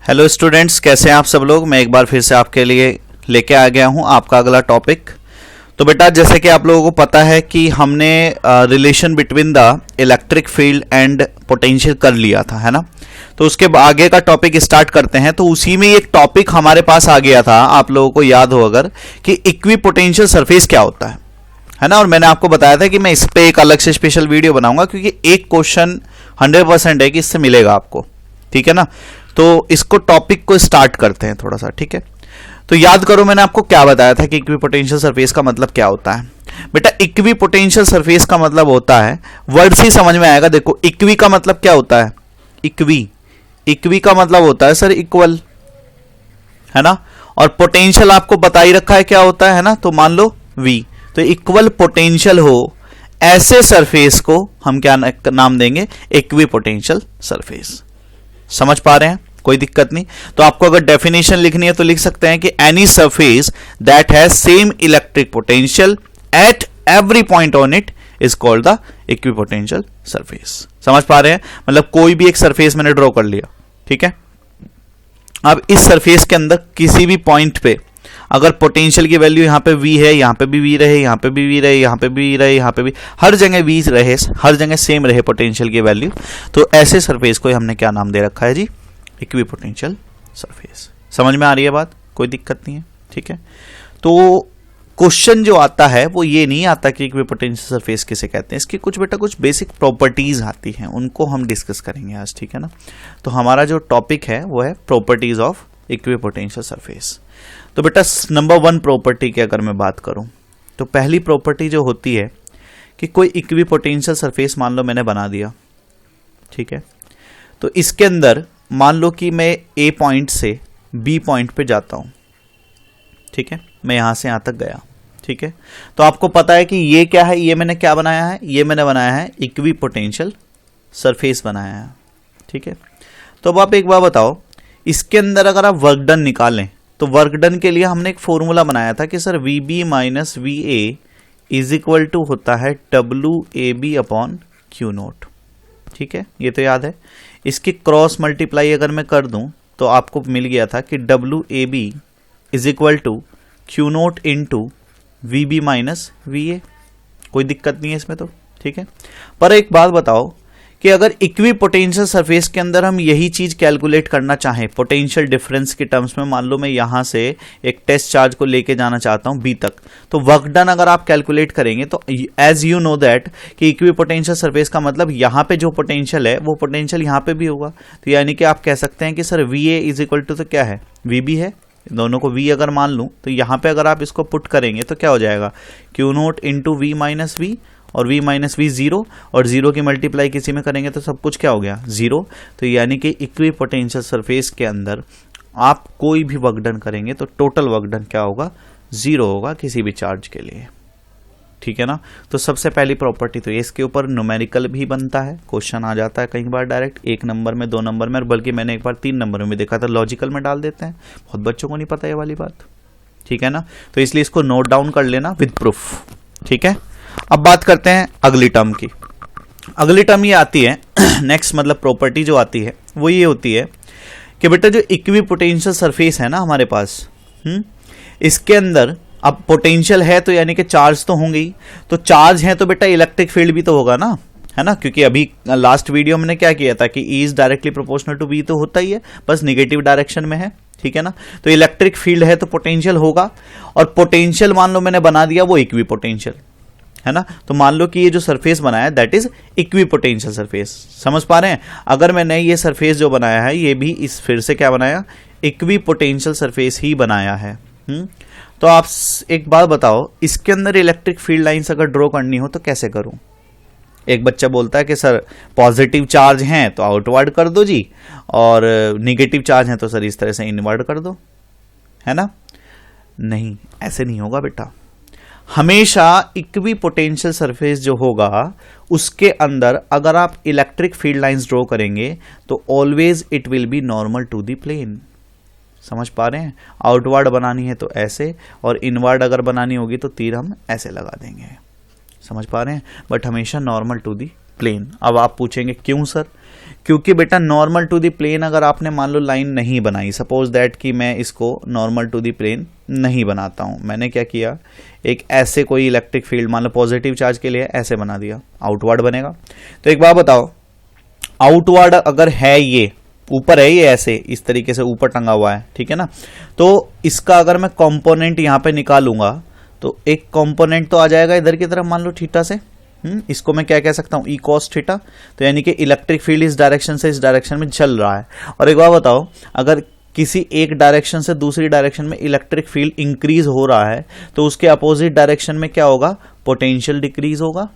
Hello students, कैसे हैं आप सब लोग। मैं एक बार फिर से आपके लिए लेके आ गया हूं आपका अगला टॉपिक। तो बेटा, जैसे कि आप लोगों को पता है कि हमने relation between the electric field and potential कर लिया था, है ना। तो उसके आगे का टॉपिक स्टार्ट करते हैं। तो उसी में एक टॉपिक हमारे पास आ गया था, आप लोगों को याद हो अगर, कि इक्विपोटेंशियल सरफेस क्या होता है ना। और मैंने आपको बताया था कि मैं इस पे एक अलग से स्पेशल वीडियो बनाऊंगा, क्योंकि एक क्वेश्चन 100% है कि इससे मिलेगा आपको, ठीक है ना। तो इसको टॉपिक को स्टार्ट करते हैं थोड़ा सा, ठीक है। तो याद करो, मैंने आपको क्या बताया था कि इक्विपोटेंशियल सरफेस का मतलब क्या होता है। बेटा, इक्विपोटेंशियल सरफेस का मतलब होता है, वर्ड से ही समझ में आएगा। देखो, इक्वी का मतलब क्या होता है। इक्वी का मतलब होता है सर इक्वल, है ना। और पोटेंशियल आपको बता ही रखा है क्या होता है ना। तो मान लो V, तो इक्वल पोटेंशियल हो ऐसे सरफेस को हम क्या नाम देंगे, इक्विपोटेंशियल सरफेस। समझ पा रहे हैं, कोई दिक्कत नहीं। तो आपको अगर डेफिनेशन लिखनी है तो लिख सकते हैं कि any surface that has same electric potential at every point on it is called the equipotential surface. समझ पा रहे हैं, मतलब कोई भी एक सरफेस मैंने ड्रॉ कर लिया, ठीक है। अब इस सरफेस के अंदर किसी भी पॉइंट पे अगर पोटेंशियल की वैल्यू यहां पे V है, यहां पे भी V रहे, यहां पे भी V रहे, यहां पे भी V रहे, यहां पे भी, हर जगह V रहे, हर जगह सेम रहे पोटेंशियल की वैल्यू, तो ऐसे सरफेस को हमने क्या नाम दे रखा है जी, इक्विपोटेंशियल सरफेस। समझ में आ रही है बात, कोई दिक्कत नहीं है, ठीक है। तो क्वेश्चन जो आता है वो ये नहीं आता कि इक्विपोटेंशियल सरफेस किसे कहते हैं। इसकी कुछ बेटा कुछ बेसिक प्रॉपर्टीज आती हैं, उनको हम डिस्कस करेंगे आज, ठीक है ना। तो हमारा जो टॉपिक है वो है प्रॉपर्टीज ऑफ इक्विपोटेंशियल सरफेस। तो बेटा, नंबर 1 प्रॉपर्टी की अगर मैं बात करूं, तो पहली प्रॉपर्टी जो होती है कि कोई इक्विपोटेंशियल सरफेस मान लो मैंने बना दिया, ठीक है। तो इसके अंदर मान लो कि मैं A पॉइंट से B पॉइंट पे जाता हूं, ठीक है। मैं यहां से यहां तक गया, ठीक है। तो आपको पता है कि ये क्या है, ये मैंने क्या बनाया है, ये मैंने बनाया है इक्विपोटेंशियल सरफेस बनाया है, ठीक है। तो अब आप एक बार बताओ, इसके अंदर अगर आप वर्क डन निकालें तो वर्क डन के लिए हमने एक फॉर्मूला बनाया था कि sir VB minus VA is equal to होता है WAB अपॉन Q0, ठीक है। ये तो याद है। इसकी क्रॉस मल्टीप्लाई अगर मैं कर दूं तो आपको मिल गया था कि WAB is equal to Q0 into VB minus VA। कोई दिक्कत नहीं है इसमें तो, ठीक है। पर एक बात बताओ कि अगर इक्विपोटेंशियल सरफेस के अंदर हम यही चीज कैलकुलेट करना चाहें पोटेंशियल डिफरेंस के टर्म्स में, मान लो मैं यहां से एक टेस्ट चार्ज को लेके जाना चाहता हूं B तक, तो वर्क डन अगर आप कैलकुलेट करेंगे तो एज यू नो दैट कि इक्विपोटेंशियल सरफेस का मतलब यहां पे जो पोटेंशियल है वो पोटेंशियल यहां पे भी होगा। तो यानी कि आप कह सकते हैं कि sir VA is equal to तो क्या है, VB है। दोनों को V अगर मान लूं तो यहां पे अगर आप इसको पुट करेंगे तो क्या हो जाएगा, Q0 into V minus V, और V माइनस V 0, और 0 की मल्टीप्लाई किसी में करेंगे तो सब कुछ क्या हो गया, 0। तो यानी कि इक्विपोटेंशियल सरफेस के अंदर आप कोई भी वर्क डन करेंगे तो टोटल वर्क डन क्या होगा, 0 होगा किसी भी चार्ज के लिए, ठीक है ना। तो सबसे पहली प्रॉपर्टी तो इसके ऊपर न्यूमेरिकल भी बनता है, क्वेश्चन आ जाता है कई बार डायरेक्ट 1 नंबर में, 2 नंबर में, बल्कि मैंने एक बार 3 नंबर में भी देखा था, लॉजिकल में डाल देते हैं। बहुत बच्चों को नहीं पता ये वाली बात, ठीक है ना। तो इसलिए इसको नोट डाउन कर लेना विद प्रूफ, ठीक है। अब बात करते हैं अगली टर्म की। अगली टर्म ये आती है नेक्स्ट, मतलब प्रॉपर्टी जो आती है वो ये होती है कि बेटा जो इक्विपोटेंशियल सरफेस है ना हमारे पास, इसके अंदर अब पोटेंशियल है तो यानी कि चार्ज तो होंगे ही, तो चार्ज है तो बेटा इलेक्ट्रिक फील्ड भी तो होगा ना, है ना। क्योंकि अभी लास्ट वीडियो में क्या किया था कि E is directly proportional to B, तो होता ही है, बस निगेटिव डायरेक्शन में है, ठीक है ना। तो इलेक्ट्रिक फील्ड है तो पोटेंशियल होगा, और पोटेंशियल मान लो मैंने बना दिया वो इक्विपोटेंशियल, है ना। तो मान लो कि ये जो सरफेस बनाया दैट इज इक्विपोटेंशियल सरफेस। समझ पा रहे हैं, अगर मैंने ये सरफेस जो बनाया है ये भी इस फिर से क्या बनाया, इक्विपोटेंशियल सरफेस ही बनाया है। तो आप एक बात बताओ, इसके अंदर इलेक्ट्रिक फील्ड लाइंस अगर ड्रॉ करनी हो तो कैसे करूं। एक बच्चा बोलता है कि सर पॉजिटिव चार्ज हैं तो आउटवर्ड कर दो जी, और निगेटिव चार्ज हैं तो सर इस तरह से इनवर्ड कर दो, है ना। नहीं, ऐसे नहीं होगा बेटा। हमेशा इक्विपोटेंशियल सरफेस जो होगा उसके अंदर अगर आप इलेक्ट्रिक फील्ड लाइंस ड्रॉ करेंगे तो always it will be normal to the plane. समझ पा रहे हैं, आउटवर्ड बनानी है तो ऐसे, और इनवर्ड अगर बनानी होगी तो तीर हम ऐसे लगा देंगे। समझ पा रहे हैं, बट हमेशा नॉर्मल टू दी प्लेन। अब आप पूछेंगे क्यों सर, क्योंकि बेटा नॉर्मल टू द प्लेन अगर आपने मान लो लाइन नहीं बनाई, सपोज दैट कि मैं इसको नॉर्मल टू द प्लेन नहीं बनाता हूं, मैंने क्या किया, एक ऐसे कोई इलेक्ट्रिक फील्ड मान लो पॉजिटिव चार्ज के लिए ऐसे बना दिया, आउटवर्ड बनेगा। तो एक बात बताओ, आउटवर्ड अगर है, ये ऊपर है, ये ऐसे इस तरीके से ऊपर टंगा हुआ है, ठीक है ना, तो इसका अगर मैं कंपोनेंट यहां पे निकालूंगा तो एक कंपोनेंट तो आ जाएगा इधर की तरफ, मान लो थीटा से, इसको मैं क्या कह सकता हूं, ई कॉस थीटा। तो यानी कि इलेक्ट्रिक फील्ड इस डायरेक्शन से इस डायरेक्शन में चल रहा है। और एक बात बताओ, अगर किसी एक डायरेक्शन से दूसरी डायरेक्शन में इलेक्ट्रिक फील्ड इंक्रीज हो रहा है तो उसके अपोजिट डायरेक्शन में क्या होगा, पोटेंशियल डिक्रीज होगा,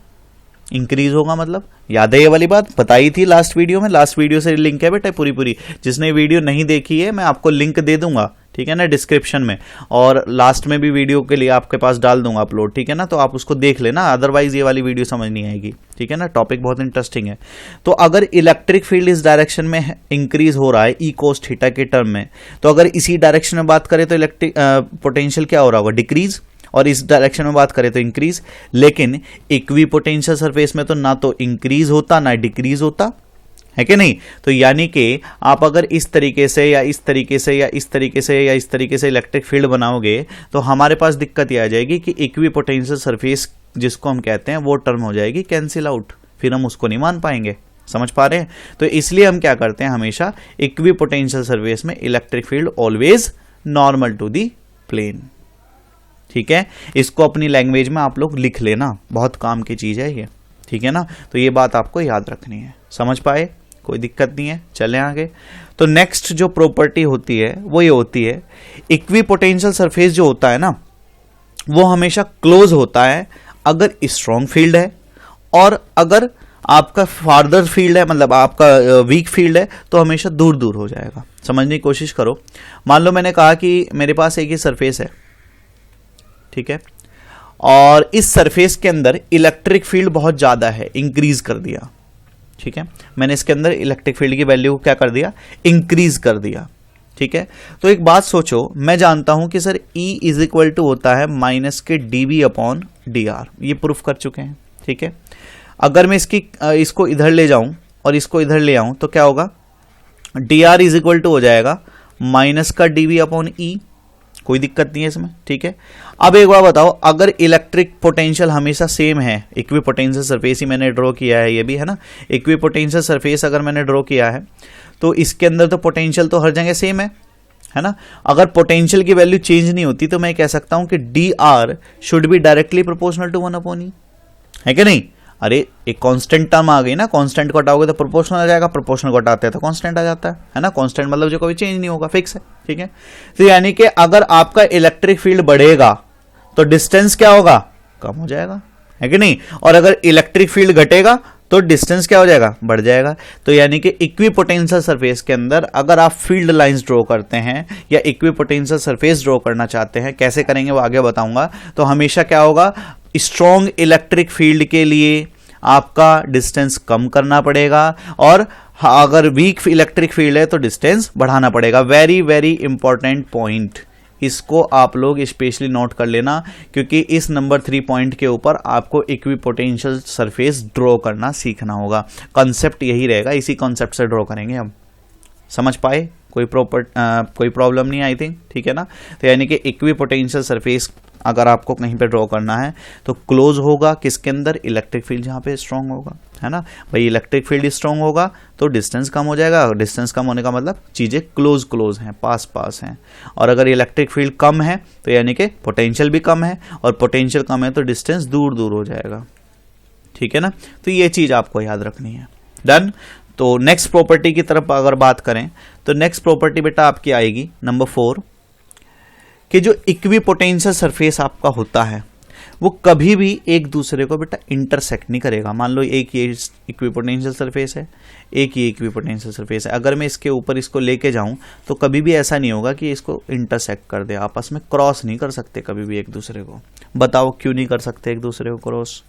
इंक्रीज होगा। मतलब याद है ये वाली बात, बताई थी लास्ट वीडियो में, लास्ट वीडियो से लिंक है बेटा पूरी। जिसने वीडियो नहीं देखी है मैं आपको लिंक दे दूंगा, ठीक है ना, डिस्क्रिप्शन में, और लास्ट में भी वीडियो के लिए आपके पास डाल दूंगा अपलोड, ठीक है ना, तो आप उसको देख लेना, अदरवाइज ये वाली वीडियो समझ नहीं आएगी, ठीक है ना। टॉपिक बहुत इंटरेस्टिंग है। तो अगर इलेक्ट्रिक फील्ड इस डायरेक्शन में इंक्रीज हो रहा है ई कोस थीटा के टर्म में, तो अगर इसी डायरेक्शन में बात करें तो इलेक्ट्रिक पोटेंशियल क्या हो रहा होगा, डिक्रीज, और इस डायरेक्शन में बात करें तो इंक्रीज। लेकिन इक्वी पोटेंशियल सरफेस में तो ना तो इंक्रीज होता ना डिक्रीज होता है कि नहीं। तो यानी कि आप अगर इस तरीके से या इस तरीके से या इस तरीके से या इस तरीके से इलेक्ट्रिक फील्ड बनाओगे तो हमारे पास दिक्कत यह आ जाएगी कि इक्वी पोटेंशियल सरफेस जिसको हम कहते हैं वो टर्म हो जाएगी कैंसिल आउट, फिर हम उसको नहीं मान पाएंगे। समझ पा रहे हैं। तो इसलिए हम क्या करते हैं, हमेशा इक्वी पोटेंशियल सरफेस में electric field always normal to the plane. ठीक है, इसको अपनी लैंग्वेज में आप लोग लिख लेना, बहुत काम की चीज है ये, ठीक है ना। तो ये बात आपको याद रखनी है। समझ पाए, कोई दिक्कत नहीं है। चलें आगे। तो नेक्स्ट जो प्रॉपर्टी होती है वो ये होती है, इक्वी पोटेंशियल सरफेस जो होता है ना वो हमेशा क्लोज होता है अगर स्ट्रॉन्ग फील्ड है, और अगर आपका फार्दर फील्ड है, मतलब आपका वीक फील्ड है, तो हमेशा दूर दूर हो जाएगा। समझने की कोशिश करो। मान लो मैंने कहा कि मेरे पास एक ही सरफेस है, ठीक है, और इस सरफेस के अंदर इलेक्ट्रिक फील्ड बहुत ज्यादा है, इंक्रीज कर दिया, ठीक है, मैंने इसके अंदर इलेक्ट्रिक फील्ड की वैल्यू को क्या कर दिया, इंक्रीज कर दिया, ठीक है। तो एक बात सोचो, मैं जानता हूं कि sir E is equal to होता है माइनस के dV अपॉन dr, ये प्रूफ कर चुके हैं, ठीक है। अगर मैं इसको इधर ले जाऊं और इसको इधर ले आऊं तो क्या होगा, dr इज इक्वल टू हो जाएगा माइनस का dV अपॉन E, कोई दिक्कत नहीं है इसमें, ठीक है। अब एक बार बताओ, अगर इलेक्ट्रिक पोटेंशियल हमेशा सेम है, इक्वी पोटेंशियल सरफेस ही मैंने ड्रॉ किया है, ये भी है ना, इक्वी पोटेंशियल सरफेस अगर मैंने ड्रॉ किया है तो इसके अंदर तो पोटेंशियल तो हर जगह सेम है ना। अगर पोटेंशियल की वैल्यू चेंज नहीं होती तो मैं कह सकता हूं कि dr should be directly proportional to 1 upon E, है कि नहीं। अरे एक कांस्टेंट टर्म आ गई ना, कांस्टेंट को हटाओगे तो प्रोपोर्शनल आ जाएगा, प्रोपोर्शनल को हटाते हैं तो कांस्टेंट आ जाता है ना। कांस्टेंट मतलब जो कभी चेंज नहीं होगा, फिक्स है, ठीक है। तो यानी कि अगर आपका इलेक्ट्रिक फील्ड बढ़ेगा तो डिस्टेंस क्या होगा, कम हो जाएगा, है कि नहीं। और अगर इलेक्ट्रिक फील्ड घटेगा तो डिस्टेंस क्या हो जाएगा, बढ़ जाएगा। तो यानी कि इक्वी पोटेंशियल सरफेस के अंदर अगर आप फील्ड लाइंस ड्रॉ करते हैं या इक्वी पोटेंशियल सरफेस ड्रॉ करना चाहते हैं, कैसे करेंगे वो आगे बताऊंगा, तो हमेशा क्या होगा, स्ट्रॉन्ग इलेक्ट्रिक फील्ड के लिए आपका डिस्टेंस कम करना पड़ेगा, और अगर वीक इलेक्ट्रिक फील्ड है तो डिस्टेंस बढ़ाना पड़ेगा। वेरी वेरी इंपॉर्टेंट पॉइंट, इसको आप लोग स्पेशली नोट कर लेना, क्योंकि इस नंबर 3 पॉइंट के ऊपर आपको इक्वी पोटेंशियल सरफेस ड्रॉ करना सीखना होगा। कॉन्सेप्ट यही रहेगा, इसी कॉन्सेप्ट से ड्रॉ करेंगे हम। समझ पाए, कोई प्रॉब्लम नहीं आई थिंक, ठीक है ना। तो यानी कि इक्वी पोटेंशियल सरफेस अगर आपको कहीं पे ड्रॉ करना है तो क्लोज होगा किसके अंदर, इलेक्ट्रिक फील्ड जहां पे स्ट्रांग होगा, है ना भाई। इलेक्ट्रिक फील्ड स्ट्रांग होगा तो डिस्टेंस कम हो जाएगा, डिस्टेंस कम होने का मतलब चीजें क्लोज हैं, पास हैं। और अगर इलेक्ट्रिक फील्ड कम है तो यानी कि पोटेंशियल भी कम है, और पोटेंशियल कम है तो डिस्टेंस दूर हो जाएगा, ठीक है ना। तो ये चीज आपको याद रखनी है। डन। तो नेक्स्ट प्रॉपर्टी की तरफ अगर बात करें तो नेक्स्ट प्रॉपर्टी बेटा आपकी आएगी नंबर 4, कि जो इक्वी पोटेंशियल सरफेस आपका होता है वो कभी भी एक दूसरे को बेटा इंटरसेक्ट नहीं करेगा। मान लो एक ये इक्वी पोटेंशियल सरफेस है, एक ये इक्वी पोटेंशियल सरफेस है, अगर मैं इसके ऊपर इसको लेके जाऊं तो कभी भी ऐसा नहीं होगा कि इसको इंटरसेक्ट कर दे, आपस में क्रॉस नहीं कर सकते कभी भी एक दूसरे को। बताओ क्यों नहीं कर सकते एक दूसरे को क्रॉस?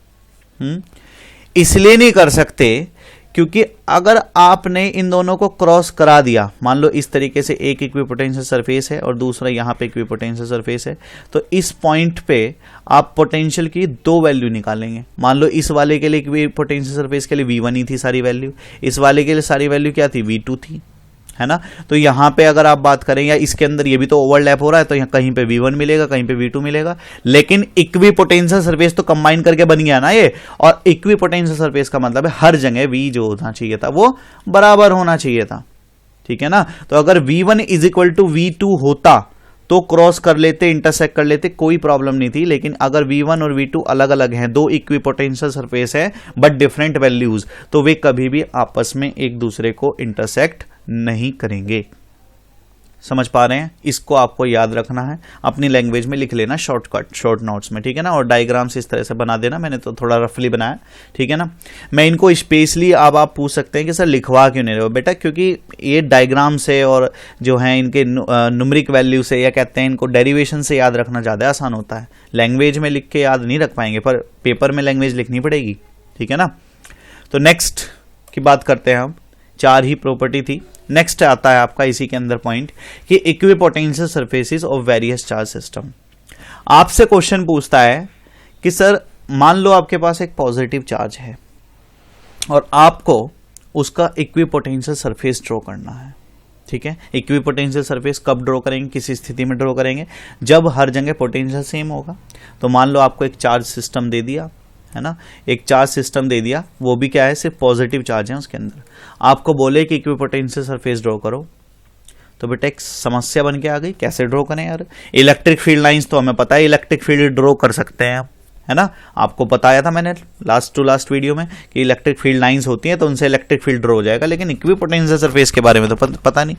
इसलिए नहीं कर सकते क्योंकि अगर आपने इन दोनों को क्रॉस करा दिया, मान लो इस तरीके से एक इक्विपोटेंशियल सरफेस है और दूसरा यहाँ पे इक्विपोटेंशियल सरफेस है, तो इस पॉइंट पे आप पोटेंशियल की दो वैल्यू निकालेंगे। मान लो इस वाले के लिए इक्विपोटेंशियल सरफेस के लिए V1 ही थी सारी वैल्यू, इस वाले के लिए सारी वैल्यू क्या थी, V2 थी, है ना। तो यहां पे अगर आप बात करें, या इसके अंदर ये भी तो ओवरलैप हो रहा है, तो यहाँ कहीं पे V1 मिलेगा, कहीं पे V2 मिलेगा, लेकिन इक्विपोटेंशियल सरफेस तो कंबाइन करके बन गया ना ये। और इक्विपोटेंशियल सरफेस का मतलब है हर जगह V जो होना चाहिए था वो बराबर होना चाहिए था, ठीक है ना। तो अगर V1 is equal to V2 होता तो क्रॉस कर लेते, इंटरसेक्ट कर लेते, कोई प्रॉब्लम नहीं थी। लेकिन अगर V1 और V2 अलग अलग हैं, दो इक्विपोटेंशियल सरफेस है बट डिफरेंट वैल्यूज, तो वे कभी भी आपस में एक दूसरे को इंटरसेक्ट नहीं करेंगे। समझ पा रहे हैं? इसको आपको याद रखना है, अपनी लैंग्वेज में लिख लेना शॉर्टकट, शॉर्ट नोट्स में, ठीक है ना। और डायग्राम्स इस तरह से बना देना, मैंने तो थोड़ा रफली बनाया, ठीक है ना। मैं इनको स्पेशली अब आप पूछ सकते हैं कि सर लिखवा क्यों नहीं रहे हो बेटा, क्योंकि ये डायग्राम से और जो है इनके न्यूमरिक वैल्यू से, या कहते हैं इनको डेरिवेशन से याद रखना ज़्यादा आसान होता है। लैंग्वेज में लिख के याद नहीं रख पाएंगे, पर पेपर में लैंग्वेज लिखनी पड़ेगी, ठीक है ना। तो नेक्स्ट की बात करते हैं हम, 4 ही प्रॉपर्टी थी। नेक्स्ट आता है आपका इसी के अंदर पॉइंट कि equipotential surfaces of various charge system. आपसे क्वेश्चन पूछता है कि सर मान लो आपके पास एक पॉजिटिव चार्ज है और आपको उसका इक्विपोटेंशियल सरफेस ड्रॉ करना है, ठीक है। इक्विपोटेंशियल सरफेस कब ड्रॉ करेंगे, किस स्थिति में ड्रॉ करेंगे, जब हर जगह पोटेंशियल सेम होगा। तो मान लो आपको एक चार्ज सिस्टम दे दिया, है ना, एक चार्ज सिस्टम दे दिया, वो भी क्या है, सिर्फ पॉजिटिव चार्ज है उसके अंदर। आपको बोले कि इक्विपोटेंशियल सरफेस ड्रॉ करो, तो बेटा एक समस्या बन के आ गई, कैसे ड्रॉ करें यार। इलेक्ट्रिक फील्ड लाइंस तो हमें पता है, इलेक्ट्रिक फील्ड ड्रॉ कर सकते हैं, है ना। आपको बताया था मैंने लास्ट टू लास्ट वीडियो में कि इलेक्ट्रिक फील्ड लाइंस होती हैं तो उनसे इलेक्ट्रिक फील्ड ड्रॉ हो जाएगा, लेकिन इक्विपोटेंशियल सरफेस के बारे में तो पता नहीं।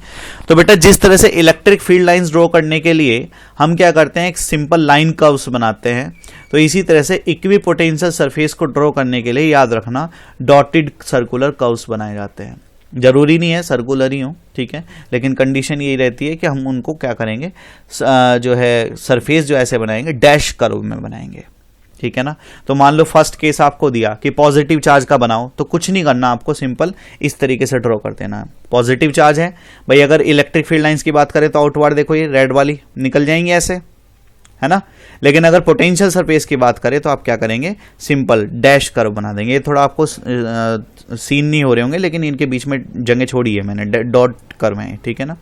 तो बेटा जिस तरह से इलेक्ट्रिक फील्ड लाइंस ड्रॉ करने के लिए हम क्या करते हैं, एक सिंपल लाइन कर्व्स बनाते हैं, तो इसी तरह से इक्विपोटेंशियल सरफेस को ड्रॉ करने के लिए याद रखना डॉटेड सर्कुलर कर्व्स बनाए जाते हैं। जरूरी नहीं है सर्कुलर ही हो, ठीक है, लेकिन कंडीशन यही रहती है कि हम उनको क्या करेंगे, जो है सरफेस जो ऐसे बनाएंगे डैश कर्व में बनाएंगे, ठीक है ना। तो मान लो फर्स्ट केस आपको दिया कि पॉजिटिव चार्ज का बनाओ, तो कुछ नहीं करना, आपको सिंपल इस तरीके से ड्रॉ कर देना है। पॉजिटिव चार्ज है भाई, अगर इलेक्ट्रिक फील्ड लाइंस की बात करें तो आउटवर्ड देखो ये रेड वाली निकल जाएंगी ऐसे, है ना। लेकिन अगर पोटेंशियल सरफेस की बात करें तो आप क्या करेंगे, सिंपल डैश कर्व बना देंगे। ये थोड़ा आपको सीन नहीं हो रहे होंगे, लेकिन इनके बीच में जगह छोड़ी है मैंने, डॉट कर्व है, ठीक है ना।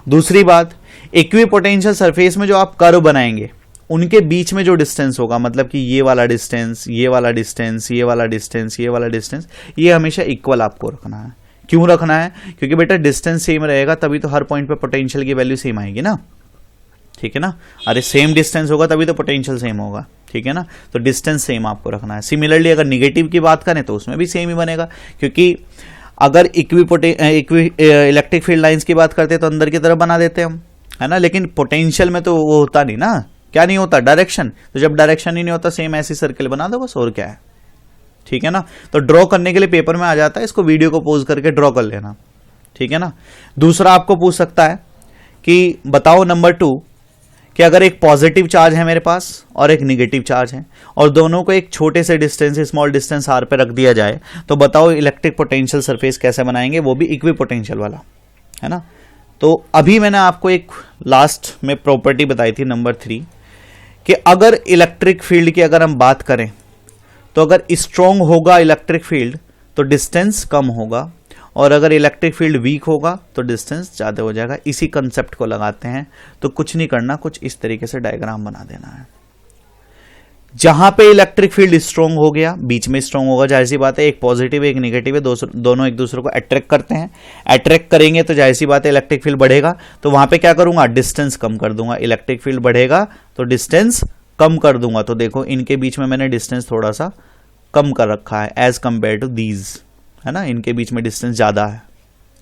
दूसरी बात, इक्विपोटेंशियल सरफेस में जो आप कर्व बनाएंगे उनके बीच में जो डिस्टेंस होगा, मतलब कि ये वाला डिस्टेंस, ये वाला डिस्टेंस, ये वाला डिस्टेंस, ये वाला डिस्टेंस, ये हमेशा इक्वल आपको रखना है। क्यों रखना है, क्योंकि बेटा डिस्टेंस सेम रहेगा तभी तो हर पॉइंट पे पोटेंशियल की वैल्यू सेम आएगी ना, ठीक है ना। अरे सेम डिस्टेंस होगा तभी तो पोटेंशियल सेम होगा, ठीक है ना। तो डिस्टेंस सेम आपको रखना है। सिमिलरली अगर निगेटिव की बात करें तो उसमें भी सेम ही बनेगा, क्योंकि अगर इलेक्ट्रिक फील्ड लाइंस की बात करते हैं तो अंदर की तरफ बना देते हैं हम, है ना। लेकिन पोटेंशियल में तो वो होता नहीं ना, क्या नहीं होता, डायरेक्शन। तो जब डायरेक्शन ही नहीं होता, सेम ऐसी सर्कल बना दो बस, और क्या है, ठीक है ना। तो ड्रॉ करने के लिए पेपर में आ जाता है, इसको वीडियो को पॉज करके ड्रॉ कर लेना, ठीक है ना। दूसरा आपको पूछ सकता है कि बताओ नंबर 2 कि अगर एक पॉजिटिव चार्ज है मेरे पास और एक निगेटिव चार्ज है और दोनों को एक छोटे से डिस्टेंस, स्मॉल डिस्टेंस r पे रख दिया जाए, तो बताओ इलेक्ट्रिक पोटेंशियल सरफेस कैसे बनाएंगे, वो भी इक्विपोटेंशियल वाला, है ना। तो अभी मैंने आपको एक लास्ट में प्रॉपर्टी बताई थी नंबर 3 कि अगर इलेक्ट्रिक फील्ड की अगर हम बात करें तो अगर स्ट्रॉन्ग होगा इलेक्ट्रिक फील्ड तो डिस्टेंस कम होगा, और अगर इलेक्ट्रिक फील्ड वीक होगा तो डिस्टेंस ज़्यादा हो जाएगा। इसी कंसेप्ट को लगाते हैं। तो कुछ नहीं करना, कुछ इस तरीके से डायग्राम बना देना है। जहां पे इलेक्ट्रिक फील्ड स्ट्रॉन्ग हो गया, बीच में स्ट्रॉन्ग होगा, जाहिर सी बात है एक पॉजिटिव एक निगेटिव है, दोनों एक दूसरे को अट्रैक्ट करते हैं। अट्रैक्ट करेंगे तो जाहिर सी बात है इलेक्ट्रिक फील्ड बढ़ेगा, तो वहां पे क्या करूंगा, डिस्टेंस कम कर दूंगा। इलेक्ट्रिक फील्ड बढ़ेगा तो डिस्टेंस कम कर दूंगा। तो देखो इनके बीच में मैंने डिस्टेंस थोड़ा सा कम कर रखा है एज कंपेयर टू दीज, है ना। इनके बीच में डिस्टेंस ज्यादा है,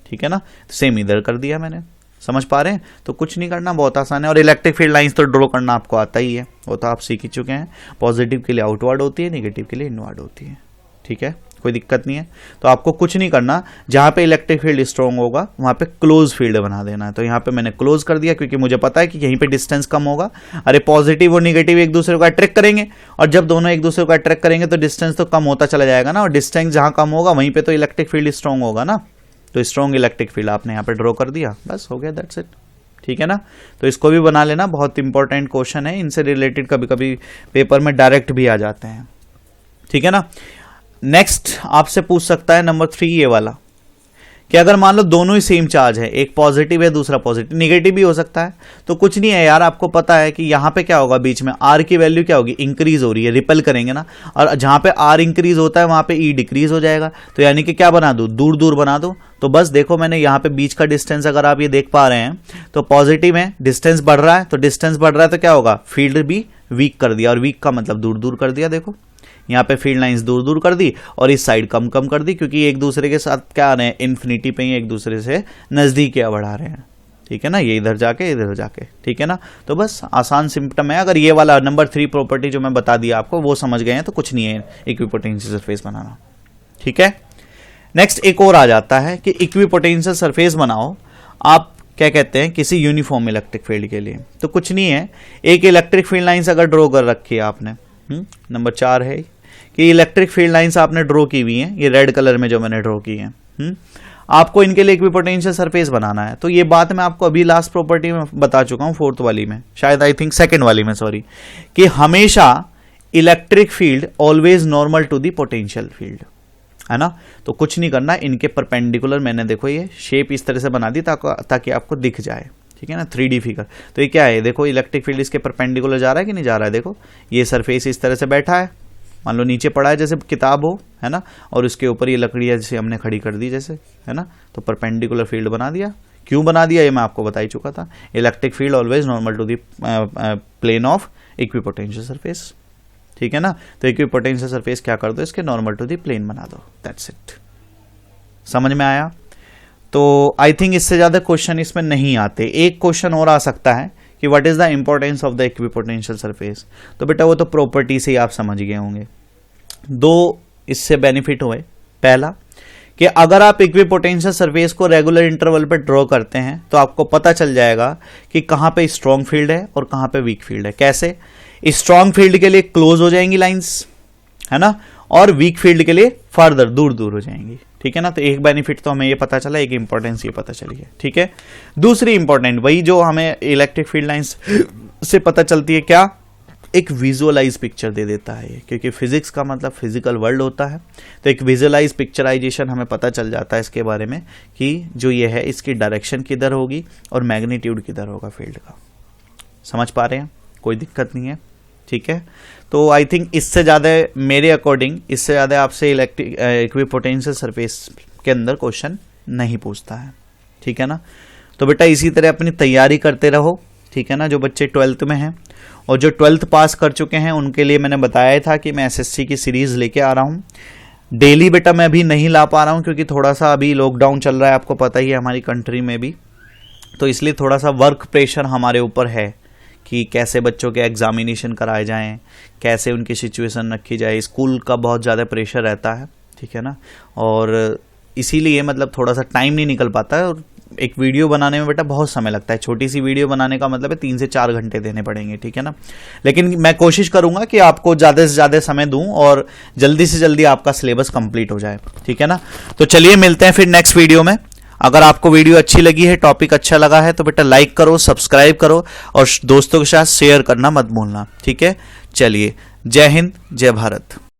ठीक है ना। सेम इधर कर दिया मैंने, समझ पा रहे हैं। तो कुछ नहीं करना, बहुत आसान है। और इलेक्ट्रिक फील्ड लाइंस तो ड्रॉ करना आपको आता ही है, वो तो आप सीख ही चुके हैं। पॉजिटिव के लिए आउटवर्ड होती है, निगेटिव के लिए इनवर्ड होती है, ठीक है। कोई दिक्कत नहीं है। तो आपको कुछ नहीं करना, जहाँ पे इलेक्ट्रिक फील्ड स्ट्रॉन्ग होगा वहाँ पे क्लोज फील्ड बना देना है। तो यहाँ पे मैंने क्लोज कर दिया क्योंकि मुझे पता है कि यहीं पे डिस्टेंस कम होगा। अरे पॉजिटिव और निगेटिव एक दूसरे को अट्रैक्ट करेंगे, और जब दोनों एक दूसरे को अट्रैक्ट करेंगे तो डिस्टेंस तो कम होता चला जाएगा ना, और डिस्टेंस जहाँ कम होगा वहीं पर तो इलेक्ट्रिक फील्ड स्ट्रॉन्ग होगा ना। तो स्ट्रॉन्ग इलेक्ट्रिक फील्ड आपने यहाँ पे ड्रॉ कर दिया, बस हो गया, दैट्स इट। ठीक है ना। तो इसको भी बना लेना, बहुत इंपॉर्टेंट क्वेश्चन है, इनसे रिलेटेड कभी कभी पेपर में डायरेक्ट भी आ जाते हैं। ठीक है ना। नेक्स्ट आपसे पूछ सकता है नंबर 3 ये वाला, कि अगर मान लो दोनों ही सेम चार्ज है, एक पॉजिटिव है दूसरा पॉजिटिव, निगेटिव भी हो सकता है, तो कुछ नहीं है यार, आपको पता है कि यहां पे क्या होगा, बीच में आर की वैल्यू क्या होगी, इंक्रीज हो रही है, रिपेल करेंगे ना, और जहां पे आर इंक्रीज होता है वहां पे ई डिक्रीज हो जाएगा। तो यानी कि क्या बना दो, दूर दूर बना दो। तो बस देखो मैंने यहाँ पे बीच का डिस्टेंस अगर आप ये देख पा रहे हैं तो पॉजिटिव है, डिस्टेंस बढ़ रहा है, तो डिस्टेंस बढ़ रहा है तो क्या होगा, फील्ड भी वीक कर दिया, और वीक का मतलब दूर दूर कर दिया। देखो यहाँ पे फील्ड लाइंस दूर दूर कर दी और इस साइड कम कम कर दी, क्योंकि एक दूसरे के साथ क्या आ रहे हैं, इन्फिनिटी पे ही एक दूसरे से नजदीक क्या बढ़ा रहे हैं। ठीक है ना, ये इधर जाके इधर जाके। ठीक है ना। तो बस आसान सिम्टम है। अगर ये वाला नंबर 3 प्रॉपर्टी जो मैं बता दिया आपको वो समझ गए हैं तो कुछ नहीं है इक्विपोटेंशियल सरफेस बनाना। ठीक है। नेक्स्ट एक और आ जाता है कि इक्विपोटेंशियल सरफेस बनाओ आप, क्या कहते हैं, किसी यूनिफॉर्म इलेक्ट्रिक फील्ड के लिए। तो कुछ नहीं है, एक इलेक्ट्रिक फील्ड लाइंस अगर ड्रॉ कर रखी है आपने, नंबर 4 है कि इलेक्ट्रिक फील्ड लाइंस आपने ड्रॉ की हुई हैं, ये रेड कलर में जो मैंने ड्रॉ की हैं, आपको इनके लिए इक्विपोटेंशियल सरफेस बनाना है। तो ये बात मैं आपको अभी लास्ट प्रॉपर्टी में बता चुका हूं, 4th वाली में, शायद आई थिंक 2nd वाली में, सॉरी, कि हमेशा electric field always normal to the potential field, है ना। तो कुछ नहीं करना, इनके परपेंडिकुलर मैंने देखो ये शेप इस तरह से बना दी ताकि आपको दिख जाए। ठीक है ना, 3D फिगर। तो ये क्या है, देखो इलेक्ट्रिक फील्ड इसके परपेंडिकुलर जा रहा है कि नहीं जा रहा है। देखो ये सरफेस इस तरह से बैठा है, मान लो नीचे पड़ा है जैसे किताब हो, है ना, और उसके ऊपर ये लकड़ियाँ जैसे हमने खड़ी कर दी जैसे, है ना, तो परपेंडिकुलर फील्ड बना दिया। क्यों बना दिया ये मैं आपको बता ही चुका था, electric field always normal to the plane of equipotential surface. ठीक है ना। तो इक्विपोटेंशियल सरफेस क्या कर दो, इसके नॉर्मल टू द प्लेन बना दो, दैट्स इट। समझ में आया। तो आई थिंक इससे ज्यादा क्वेश्चन इसमें नहीं आते। एक क्वेश्चन और आ सकता है कि what is the importance of the equipotential surface. तो बेटा वो तो प्रॉपर्टी से ही आप समझ गए होंगे। 2 इससे बेनिफिट हुए। पहला कि अगर आप इक्विपोटेंशियल सरफेस को रेगुलर इंटरवल पर ड्रॉ करते हैं तो आपको पता चल जाएगा कि कहां पे स्ट्रॉन्ग फील्ड है और कहां पे वीक फील्ड है। कैसे, स्ट्रॉन्ग फील्ड के लिए क्लोज हो जाएंगी लाइंस, है ना, और वीक फील्ड के लिए फर्दर दूर दूर हो जाएंगी। ठीक है ना। तो एक बेनिफिट तो हमें ये पता चला, एक इंपॉर्टेंस ये पता चली है। ठीक है। दूसरी इंपॉर्टेंट वही जो हमें इलेक्ट्रिक फील्ड लाइंस से पता चलती है, क्या, एक विजुअलाइज पिक्चर दे देता है ये, क्योंकि फिजिक्स का मतलब फिजिकल वर्ल्ड होता है। तो एक विजुअलाइज पिक्चराइजेशन हमें पता चल जाता है इसके बारे में कि जो ये है इसकी डायरेक्शन किधर होगी और मैग्नीट्यूड किधर होगा फील्ड का। समझ पा रहे हैं, कोई दिक्कत नहीं है। ठीक है। तो आई थिंक इससे ज़्यादा मेरे अकॉर्डिंग इससे ज़्यादा आपसे इक्विपोटेंशियल सरफेस के अंदर क्वेश्चन नहीं पूछता है। ठीक है ना। तो बेटा इसी तरह अपनी तैयारी करते रहो। ठीक है ना। जो बच्चे 12th में हैं और जो 12th पास कर चुके हैं उनके लिए मैंने बताया था कि मैं SSC की सीरीज़ लेके आ रहा हूँ। डेली बेटा मैं अभी नहीं ला पा रहा हूँ क्योंकि थोड़ा सा अभी लॉकडाउन चल रहा है, आपको पता ही है हमारी कंट्री में भी, तो इसलिए थोड़ा सा वर्क प्रेशर हमारे ऊपर है कि कैसे बच्चों के एग्जामिनेशन कराए जाएं, कैसे उनकी सिचुएशन रखी जाए। स्कूल का बहुत ज़्यादा प्रेशर रहता है। ठीक है ना। और इसीलिए मतलब थोड़ा सा टाइम नहीं निकल पाता है, और एक वीडियो बनाने में बेटा बहुत समय लगता है। छोटी सी वीडियो बनाने का मतलब है 3 से 4 घंटे देने पड़ेंगे। ठीक है ना। लेकिन मैं कोशिश करूंगा कि आपको ज़्यादा से ज़्यादा समय दूं और जल्दी से जल्दी आपका सिलेबस कंप्लीट हो जाए। ठीक है ना। तो चलिए मिलते हैं फिर नेक्स्ट वीडियो में। अगर आपको वीडियो अच्छी लगी है, टॉपिक अच्छा लगा है तो बेटा लाइक करो, सब्सक्राइब करो और दोस्तों के साथ शेयर करना मत भूलना। ठीक है। चलिए, जय हिंद, जय भारत।